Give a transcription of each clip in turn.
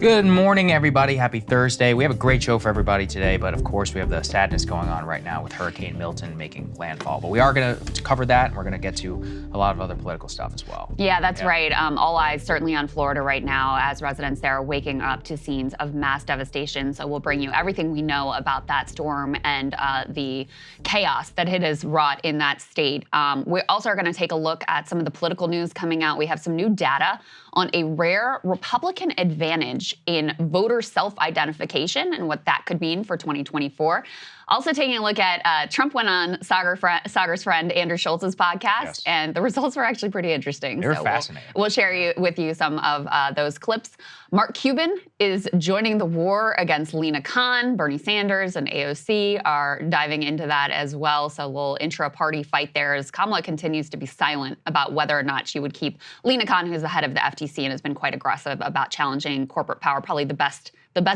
Good morning, everybody. Happy Thursday. We have a great show for everybody today, but of course we have the sadness going on right now with Hurricane Milton making landfall. But we are going to cover that, and we're going to get to a lot of other political stuff as well. Yeah, that's right. All eyes certainly on Florida right now as residents there are waking up to scenes of mass devastation. So we'll bring you everything we know about that storm and the chaos that it has wrought in that state. We also are going to take a look at some of the political news coming out. We have some new data on a rare Republican advantage in voter self-identification and what that could mean for 2024. Also taking a look at Trump went on Saagar's friend Andrew Schultz's podcast, and the results were actually pretty interesting. They're fascinating. We'll share with you some of those clips. Mark Cuban is joining the war against Lina Khan. Bernie Sanders and AOC are diving into that as well. So we'll intra-party fight there as Kamala continues to be silent about whether or not she would keep Lina Khan, who's the head of the FTC and has been quite aggressive about challenging corporate power, probably the best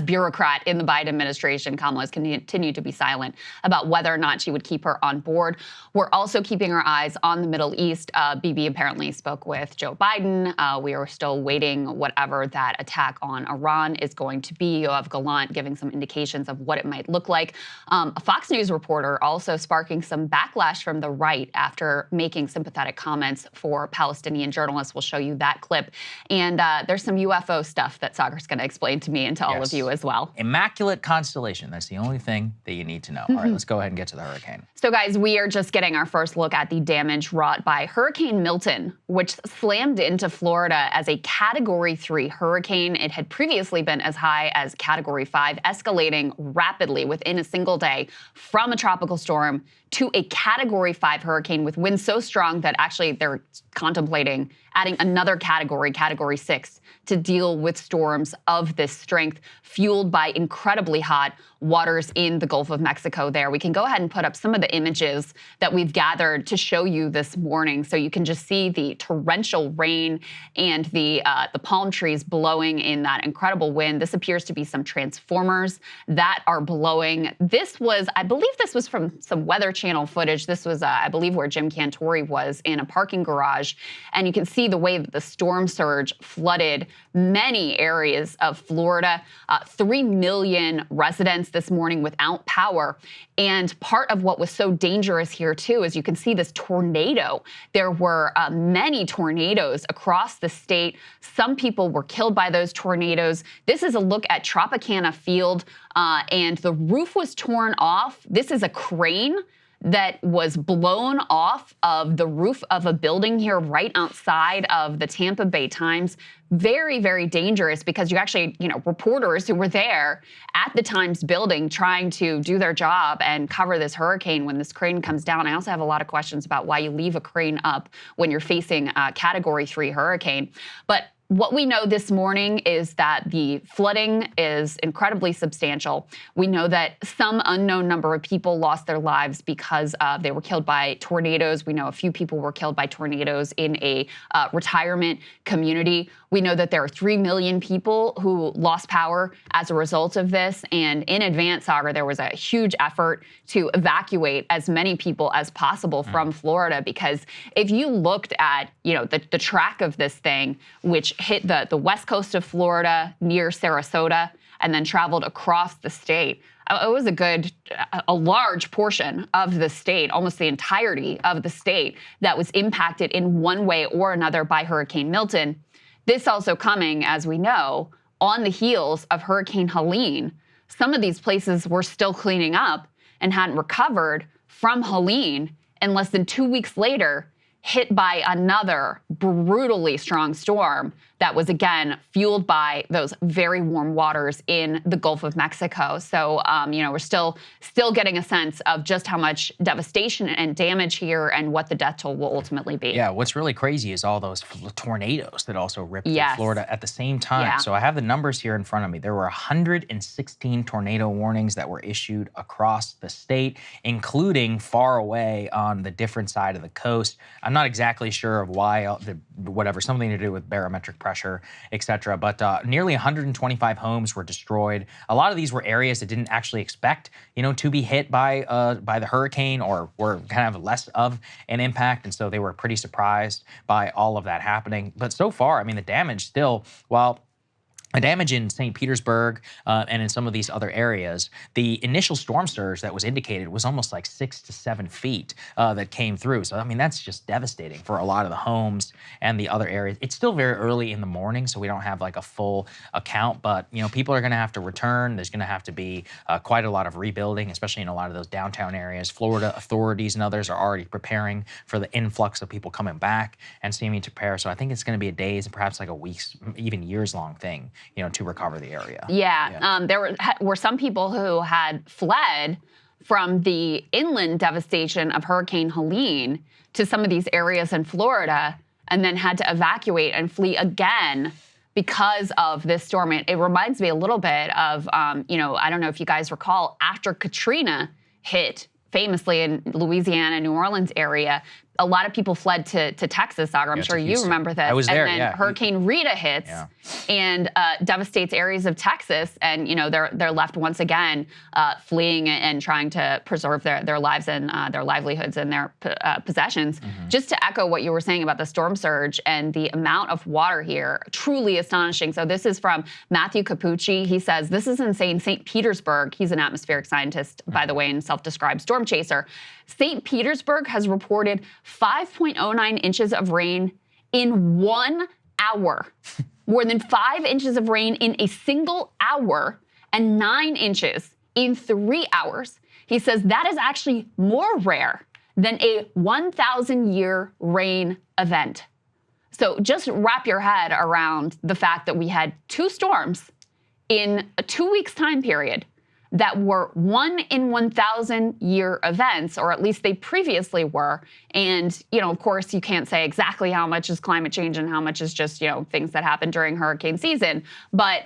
bureaucrat in the Biden administration. Kamala has continued to be silent about whether or not she would keep her on board. We're also keeping our eyes on the Middle East. Bibi apparently spoke with Joe Biden. We are still waiting whatever that attack on Iran is going to be. Yoav Gallant giving some indications of what it might look like. A Fox News reporter also sparking some backlash from the right after making sympathetic comments for Palestinian journalists. We'll show you that clip. And there's some UFO stuff that Saagar's going to explain to me and to all of you as well. Immaculate constellation. That's the only thing that you need to know. All right, let's go ahead and get to the hurricane. So guys, we are just getting our first look at the damage wrought by Hurricane Milton, which slammed into Florida as a Category 3 hurricane. It had previously been as high as Category 5, escalating rapidly within a single day from a tropical storm to a Category 5 hurricane with winds so strong that actually they're contemplating adding another category, Category 6, to deal with storms of this strength, fueled by incredibly hot waters in the Gulf of Mexico there. We can go ahead and put up some of the images that we've gathered to show you this morning, so you can just see the torrential rain and the palm trees blowing in that incredible wind. This appears to be some transformers that are blowing. This was, I believe this was from some Weather Channel footage. This was, I believe, where Jim Cantori was in a parking garage. And you can see the way that the storm surge flooded many areas of Florida. 3 million residents this morning without power. And part of what was so dangerous here, too, is you can see this tornado. There were many tornadoes across the state. Some people were killed by those tornadoes. This is a look at Tropicana Field, and the roof was torn off. This is a crane that was blown off of the roof of a building here right outside of the Tampa Bay Times. Very, very dangerous because you actually, reporters who were there at the Times building trying to do their job and cover this hurricane when this crane comes down. I also have a lot of questions about why you leave a crane up when you're facing a Category 3 hurricane. But what we know this morning is that the flooding is incredibly substantial. We know that some unknown number of people lost their lives because they were killed by tornadoes. We know a few people were killed by tornadoes in a retirement community. We know that there are 3 million people who lost power as a result of this. And in advance, Saagar, there was a huge effort to evacuate as many people as possible from Florida, because if you looked at, the track of this thing, which hit the west coast of Florida near Sarasota and then traveled across the state, it was a large portion of the state, almost the entirety of the state, that was impacted in one way or another by Hurricane Milton. This also coming, as we know, on the heels of Hurricane Helene. Some of these places were still cleaning up and hadn't recovered from Helene, and less than 2 weeks later, hit by another brutally strong storm that was, again, fueled by those very warm waters in the Gulf of Mexico. So, we're still getting a sense of just how much devastation and damage here and what the death toll will ultimately be. Yeah, what's really crazy is all those tornadoes that also ripped through Florida at the same time. Yeah. So I have the numbers here in front of me. There were 116 tornado warnings that were issued across the state, including far away on the different side of the coast. I'm not exactly sure of why, something to do with barometric pressure, et cetera. But nearly 125 homes were destroyed. A lot of these were areas that didn't actually expect, to be hit by the hurricane, or were kind of less of an impact. And so they were pretty surprised by all of that happening. But so far, I mean, the damage still, while damage in St. Petersburg and in some of these other areas. The initial storm surge that was indicated was almost like 6 to 7 feet that came through. So, I mean, that's just devastating for a lot of the homes and the other areas. It's still very early in the morning, so we don't have like a full account, but, you know, people are going to have to return. There's going to have to be quite a lot of rebuilding, especially in a lot of those downtown areas. Florida authorities and others are already preparing for the influx of people coming back and seeming to prepare. So I think it's going to be a days and perhaps like a weeks, even years long thing, you know, to recover the area. Yeah. There were some people who had fled from the inland devastation of Hurricane Helene to some of these areas in Florida and then had to evacuate and flee again because of this storm. It reminds me a little bit of, you know, I don't know if you guys recall, after Katrina hit famously in Louisiana, New Orleans area, a lot of people fled to Texas, Saagar. I'm sure you remember this. I was there, and then Hurricane Rita hits and devastates areas of Texas, and you know they're left once again fleeing and trying to preserve their lives and their livelihoods and their possessions. Just to echo what you were saying about the storm surge and the amount of water here, truly astonishing. So this is from Matthew Capucci. He says, "This is insane. St. Petersburg," he's an atmospheric scientist, by the way, and self-described storm chaser. St. Petersburg has reported 5.09 inches of rain in 1 hour. More than 5 inches of rain in a single hour and 9 inches in 3 hours. He says that is actually more rare than a 1,000-year rain event. So just wrap your head around the fact that we had 2 storms in a 2 weeks time period that were 1 in 1,000 year events, or at least they previously were. And, you know, of course, you can't say exactly how much is climate change and how much is just, you know, things that happen during hurricane season. But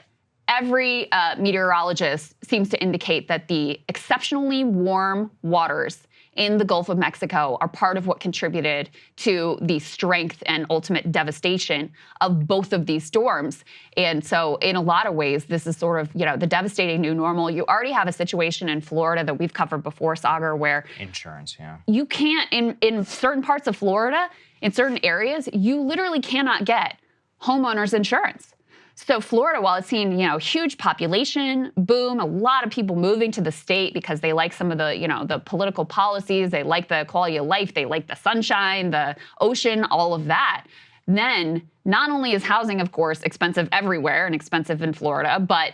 every meteorologist seems to indicate that the exceptionally warm waters in the Gulf of Mexico are part of what contributed to the strength and ultimate devastation of both of these storms. And so in a lot of ways, this is sort of, you know, the devastating new normal. You already have a situation in Florida that we've covered before, Saagar, where insurance, you can't, in certain parts of Florida, in certain areas, you literally cannot get homeowners insurance. So Florida, while it's seen, you know, huge population boom, a lot of people moving to the state because they like some of the, you know, the political policies, they like the quality of life, they like the sunshine, the ocean, all of that. Then not only is housing, of course, expensive everywhere and expensive in Florida, but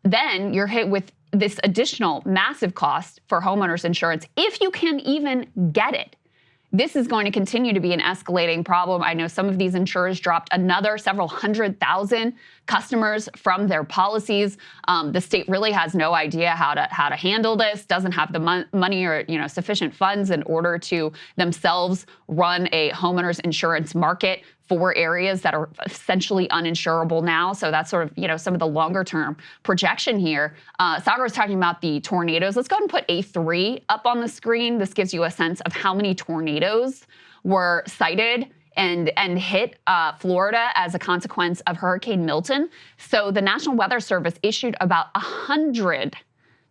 then you're hit with this additional massive cost for homeowners insurance if you can even get it. This is going to continue to be an escalating problem. I know some of these insurers dropped another several 100,000 customers from their policies. The state really has no idea how to handle this, doesn't have the money or, you know, sufficient funds in order to themselves run a homeowners insurance market for areas that are essentially uninsurable now. So that's sort of, you know, some of the longer term projection here. Saagar was talking about the tornadoes. Let's go ahead and put A3 up on the screen. This gives you a sense of how many tornadoes were cited and hit Florida as a consequence of Hurricane Milton. So the National Weather Service issued about 100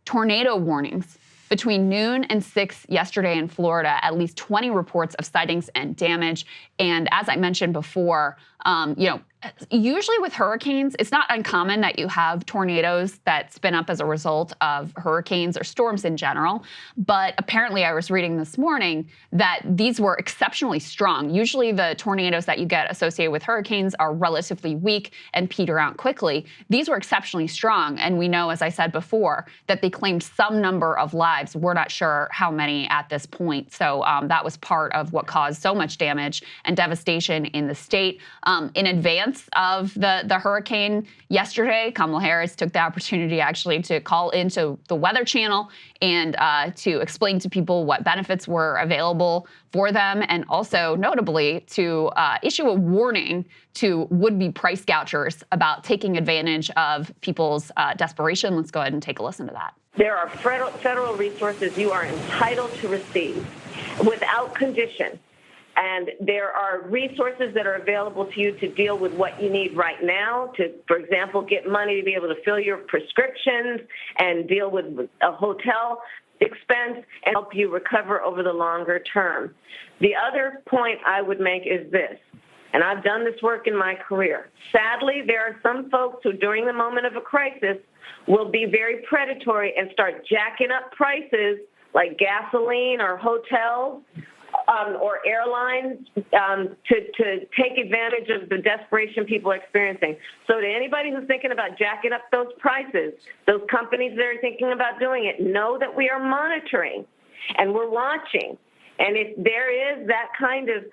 tornado warnings between noon and 6 yesterday in Florida. At least 20 reports of sightings and damage. And as I mentioned before, you know, usually with hurricanes, it's not uncommon that you have tornadoes that spin up as a result of hurricanes or storms in general. But apparently I was reading this morning that these were exceptionally strong. Usually the tornadoes that you get associated with hurricanes are relatively weak and peter out quickly. These were exceptionally strong. And we know, as I said before, that they claimed some number of lives. We're not sure how many at this point. So that was part of what caused so much damage and devastation in the state. In advance of the hurricane yesterday, Kamala Harris took the opportunity actually to call into the Weather Channel and to explain to people what benefits were available for them, and also notably to issue a warning to would-be price gougers about taking advantage of people's desperation. Let's go ahead and take a listen to that. There are federal resources you are entitled to receive without condition. And there are resources that are available to you to deal with what you need right now, to, for example, get money to be able to fill your prescriptions and deal with a hotel expense and help you recover over the longer term. The other point I would make is this. and I've done this work in my career. Sadly, there are some folks who, during the moment of a crisis, will be very predatory and start jacking up prices like gasoline or hotels or airlines to take advantage of the desperation people are experiencing. So to anybody who's thinking about jacking up those prices, those companies that are thinking about doing it, know that we are monitoring and we're watching. And if there is that kind of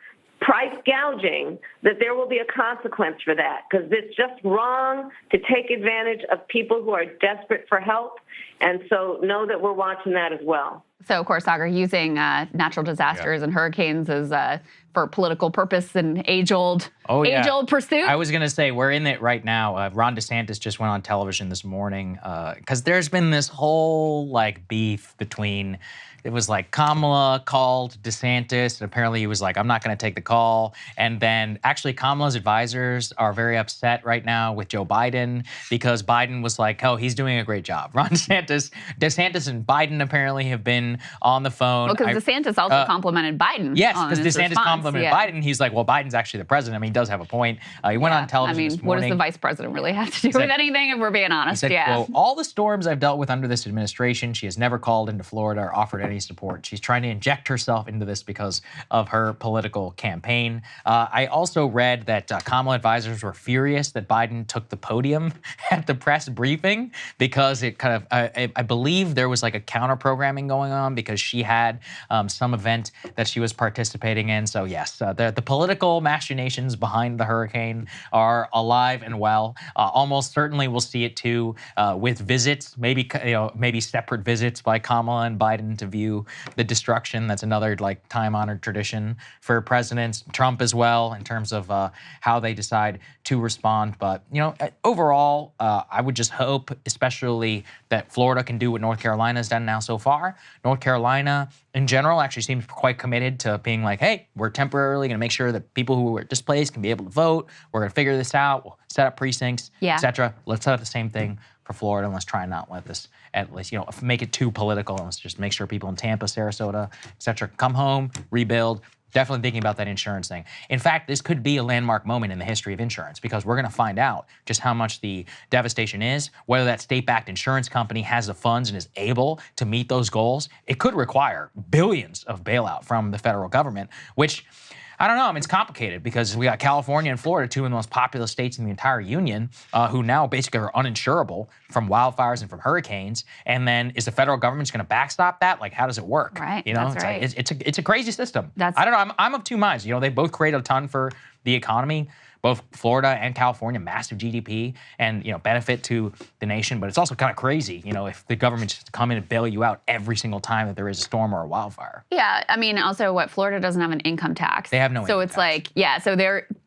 price gouging, that there will be a consequence for that, because it's just wrong to take advantage of people who are desperate for help. And so know that we're watching that as well. So, of course, Saagar, using natural disasters and hurricanes as for political purpose and age-old pursuit. I was going to say, we're in it right now. Ron DeSantis just went on television this morning because there's been this whole beef between, it was like Kamala called DeSantis, and apparently he was like, I'm not going to take the call. And then actually Kamala's advisors are very upset right now with Joe Biden because Biden was like, oh, he's doing a great job. Ron DeSantis and Biden apparently have been on the phone. Well, because DeSantis also complimented Biden. Yes, because DeSantis complimented Biden. He's like, well, Biden's actually the president. I mean, he does have a point. He went on television this morning. What does the vice president really have to do with anything, if we're being honest? He said, well, all the storms I've dealt with under this administration, she has never called into Florida or offered any support. She's trying to inject herself into this because of her political campaign. I also read that Kamala advisors were furious that Biden took the podium at the press briefing because it kind of, I believe there was like a counter programming going on because she had some event that she was participating in. So yes, the political machinations behind the hurricane are alive and well. Almost certainly we'll see it too with visits, maybe separate visits by Kamala and Biden to view the destruction. That's another time-honored tradition for presidents. Trump as well in terms of how they decide to respond. But overall, I would just hope, especially that Florida can do what North Carolina has done now so far. North Carolina, in general, actually seems quite committed to being like, hey, we're temporarily going to make sure that people who are displaced can be able to vote. We're going to figure this out. We'll set up precincts, etc. Let's set up the same thing for Florida, and let's try and not let this, at least, make it too political. And let's just make sure people in Tampa, Sarasota, etc. come home, rebuild. Definitely thinking about that insurance thing. In fact, this could be a landmark moment in the history of insurance because we're going to find out just how much the devastation is, whether that state-backed insurance company has the funds and is able to meet those goals. It could require billions of bailout from the federal government, which I don't know. I mean, it's complicated because we got California and Florida, two of the most populous states in the entire union, who now basically are uninsurable from wildfires and from hurricanes. And then is the federal government just going to backstop that? How does it work? Right. It's a crazy system. I don't know. I'm of two minds. They both create a ton for the economy. Both Florida and California, massive GDP and, benefit to the nation. But it's also kind of crazy, if the government just come in and bail you out every single time that there is a storm or a wildfire. Yeah, I mean, also Florida doesn't have an income tax. They have no income tax. So it's so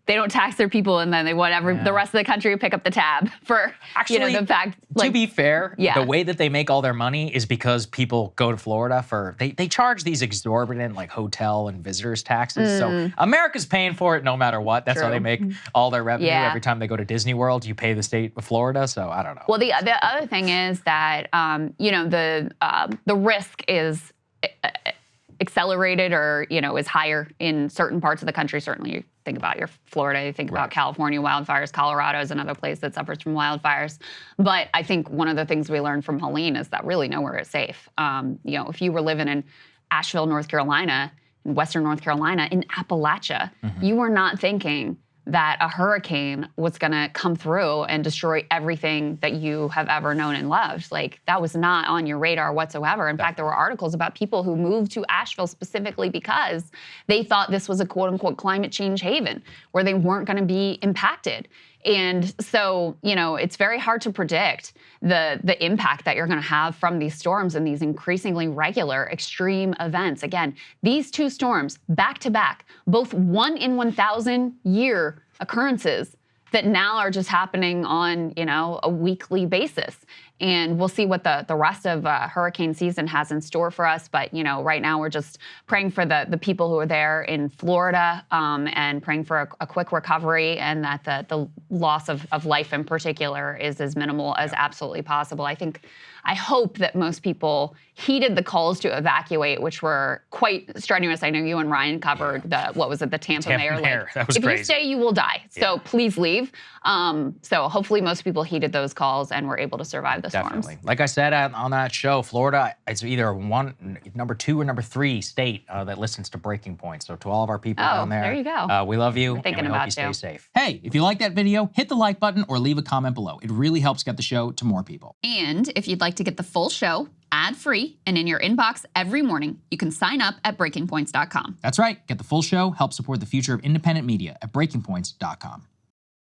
they don't tax their people, and then they want the rest of the country to pick up the tab for the fact. To be fair, the way that they make all their money is because people go to Florida for they charge these exorbitant hotel and visitors taxes. So America's paying for it no matter what. That's how they make all their revenue. Every time they go to Disney World, you pay the state of Florida. So I don't know. Well, the other thing is that the risk is accelerated or is higher in certain parts of the country. Certainly, you think about your Florida, you think about California wildfires. Colorado is another place that suffers from wildfires. But I think one of the things we learned from Helene is that really nowhere is safe. If you were living in Asheville, North Carolina, in Western North Carolina, in Appalachia, you were not thinking that a hurricane was going to come through and destroy everything that you have ever known and loved. That was not on your radar whatsoever. In fact, there were articles about people who moved to Asheville specifically because they thought this was a quote-unquote climate change haven where they weren't going to be impacted. And so, it's very hard to predict the impact that you're going to have from these storms and these increasingly regular extreme events. Again, these two storms back to back, both 1 in 1,000 year occurrences that now are just happening on, a weekly basis. And we'll see what the rest of hurricane season has in store for us. But, right now we're just praying for the people who are there in Florida and praying for a quick recovery and that the loss of life in particular is as minimal as absolutely possible. I think I hope that most people heeded the calls to evacuate, which were quite strenuous. I know you and Ryan covered the Tampa mayor. Like, that was if crazy. you stay, you will die. So please leave. So hopefully most people heeded those calls and were able to survive the storms. Like I said on that show, Florida is either number 2 or number 3 state that listens to Breaking Point. So to all of our people down there, you go. We love you. We're thinking and we about hope you stay safe. Hey, if you like that video, hit the like button or leave a comment below. It really helps get the show to more people. And if you'd like to get the full show ad-free and in your inbox every morning, you can sign up at breakingpoints.com. That's right. Get the full show. Help support the future of independent media at breakingpoints.com.